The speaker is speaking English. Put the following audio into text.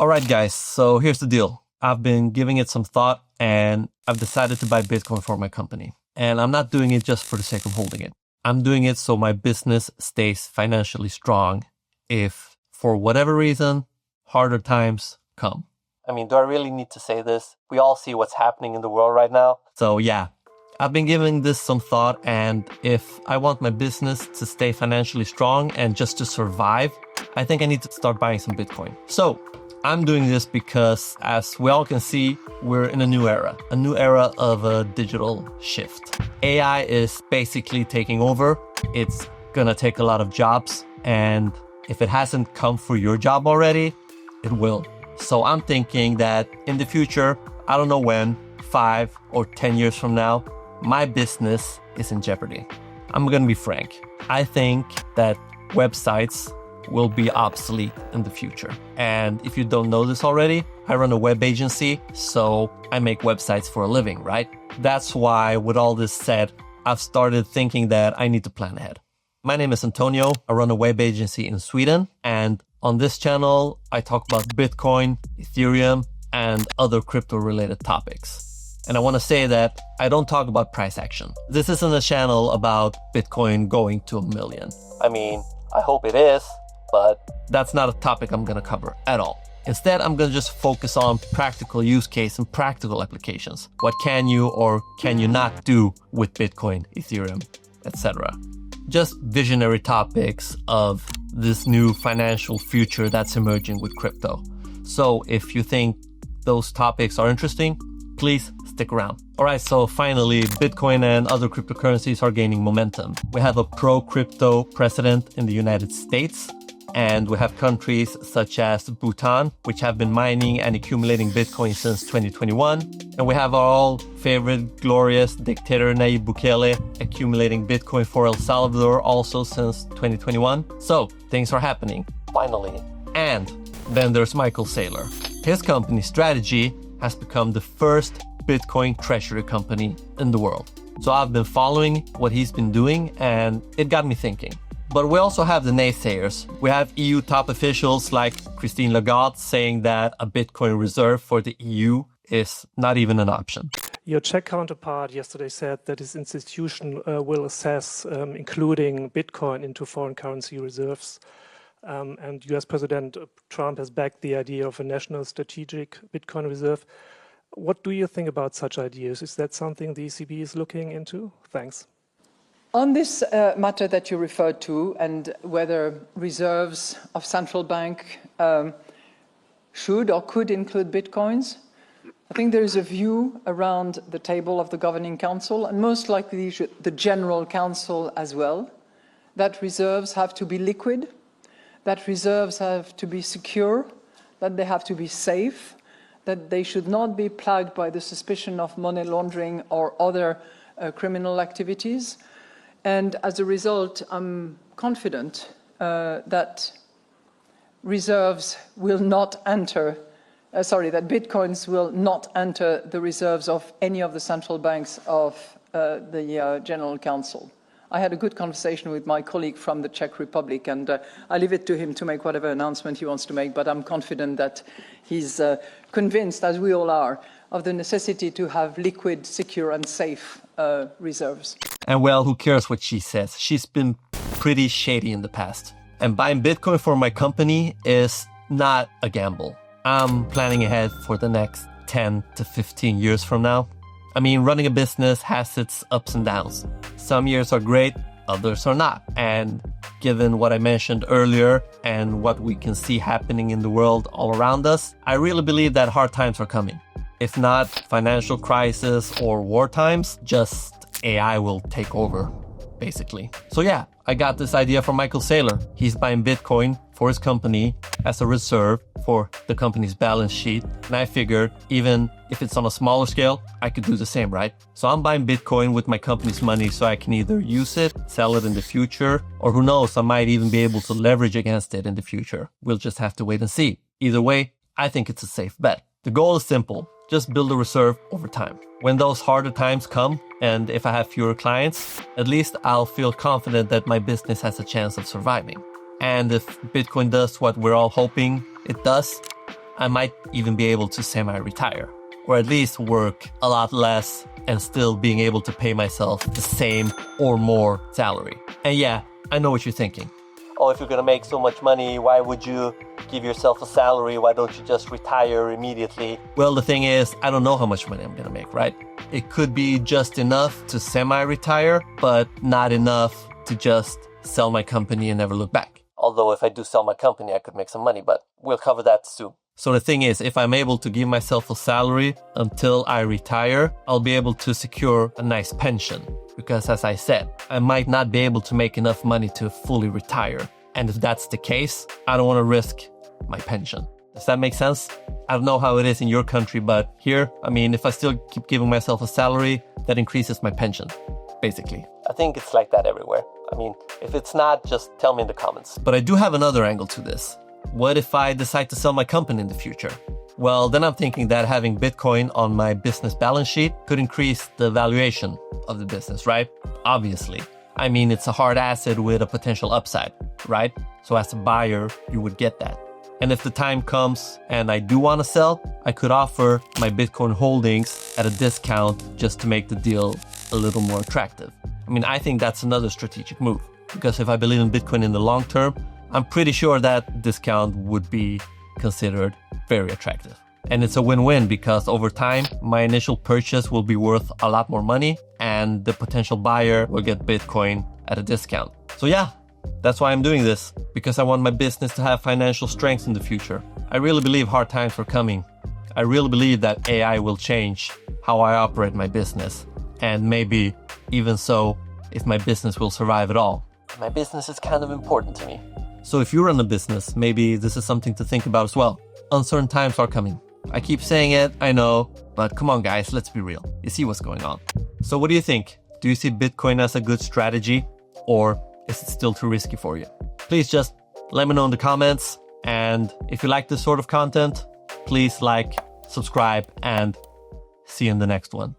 All right, guys. So here's the deal. I've been giving it some thought and I've decided to buy Bitcoin for my company. And I'm not doing it just for the sake of holding it. I'm doing it so my business stays financially strong if, for whatever reason, harder times come. I mean, do I really need to say this? We all see what's happening in the world right now. So yeah, I've been giving this some thought, and if I want my business to stay financially strong and just to survive, I think I need to start buying some Bitcoin. So I'm doing this because, as we all can see, we're in a new era of a digital shift. AI is basically taking over. It's gonna take a lot of jobs, and if it hasn't come for your job already, it will. So I'm thinking that in the future, I don't know when, 5 or 10 years from now, my business is in jeopardy. I'm gonna be frank. I think that websites will be obsolete in the future. And if you don't know this already, I run a web agency, so I make websites for a living, right? That's why, with all this said, I've started thinking that I need to plan ahead. My name is Antonio. I run a web agency in Sweden, and on this channel, I talk about Bitcoin, Ethereum, and other crypto-related topics. And I want to say that I don't talk about price action. This isn't a channel about Bitcoin going to 1 million. I mean, I hope it is, but that's not a topic I'm going to cover at all. Instead, I'm going to just focus on practical use case and practical applications. What can you or can you not do with Bitcoin, Ethereum, etc. Just visionary topics of this new financial future that's emerging with crypto. So if you think those topics are interesting, please stick around. All right, so finally, Bitcoin and other cryptocurrencies are gaining momentum. We have a pro-crypto president in the United States, and we have countries such as Bhutan, which have been mining and accumulating Bitcoin since 2021. And we have our all favorite glorious dictator Nayib Bukele accumulating Bitcoin for El Salvador also since 2021. So things are happening, finally. And then there's Michael Saylor. His company Strategy has become the first Bitcoin treasury company in the world. So I've been following what he's been doing, and it got me thinking. But we also have the naysayers. We have EU top officials like Christine Lagarde saying that a Bitcoin reserve for the EU is not even an option. Your Czech counterpart yesterday said that his institution will assess including Bitcoin into foreign currency reserves. And US President Trump has backed the idea of a national strategic Bitcoin reserve. What do you think about such ideas? Is that something the ECB is looking into? Thanks. On this matter that you referred to, and whether reserves of central bank should or could include Bitcoins, I think there is a view around the table of the Governing Council, and most likely the General Council as well, that reserves have to be liquid, that reserves have to be secure, that they have to be safe, that they should not be plagued by the suspicion of money laundering or other criminal activities. And as a result, I'm confident that reserves will not enter, that Bitcoins will not enter the reserves of any of the central banks of the General Council. I had a good conversation with my colleague from the Czech Republic, and I leave it to him to make whatever announcement he wants to make, but I'm confident that he's convinced, as we all are, of the necessity to have liquid, secure and safe reserves. And well, who cares what she says? She's been pretty shady in the past. And buying Bitcoin for my company is not a gamble. I'm planning ahead for the next 10 to 15 years from now. I mean, running a business has its ups and downs. Some years are great, others are not. And given what I mentioned earlier and what we can see happening in the world all around us, I really believe that hard times are coming. If not financial crisis or war times, just AI will take over, basically. So yeah, I got this idea from Michael Saylor. He's buying Bitcoin for his company as a reserve for the company's balance sheet. And I figured, even if it's on a smaller scale, I could do the same, right? So I'm buying Bitcoin with my company's money so I can either use it, sell it in the future, or who knows, I might even be able to leverage against it in the future. We'll just have to wait and see. Either way, I think it's a safe bet. The goal is simple. Just build a reserve over time. When those harder times come, and if I have fewer clients, at least I'll feel confident that my business has a chance of surviving. And if Bitcoin does what we're all hoping it does, I might even be able to semi-retire, or at least work a lot less and still being able to pay myself the same or more salary. And yeah, I know what you're thinking. Oh, if you're gonna make so much money, why would you give yourself a salary? Why don't you just retire immediately? Well, the thing is, I don't know how much money I'm gonna make, right? It could be just enough to semi-retire, but not enough to just sell my company and never look back. Although if I do sell my company, I could make some money, but we'll cover that soon. So the thing is, if I'm able to give myself a salary until I retire, I'll be able to secure a nice pension. Because as I said, I might not be able to make enough money to fully retire. And if that's the case, I don't want to risk my pension. Does that make sense? I don't know how it is in your country, but here, if I still keep giving myself a salary, that increases my pension, basically. I think it's like that everywhere. If it's not, just tell me in the comments. But I do have another angle to this. What if I decide to sell my company in the future? Well, then I'm thinking that having Bitcoin on my business balance sheet could increase the valuation of the business, right? Obviously. It's a hard asset with a potential upside, right? So as a buyer, you would get that. And if the time comes and I do want to sell, I could offer my Bitcoin holdings at a discount just to make the deal a little more attractive. I think that's another strategic move, because if I believe in Bitcoin in the long term, I'm pretty sure that discount would be considered very attractive. And it's a win-win because over time, my initial purchase will be worth a lot more money and the potential buyer will get Bitcoin at a discount. So yeah, that's why I'm doing this, because I want my business to have financial strength in the future. I really believe hard times are coming. I really believe that AI will change how I operate my business. And maybe even so, if my business will survive at all. My business is kind of important to me. So if you run a business, maybe this is something to think about as well. Uncertain times are coming. I keep saying it, I know, but come on guys, let's be real. You see what's going on. So what do you think? Do you see Bitcoin as a good strategy, or is it still too risky for you? Please just let me know in the comments. And if you like this sort of content, please like, subscribe, and see you in the next one.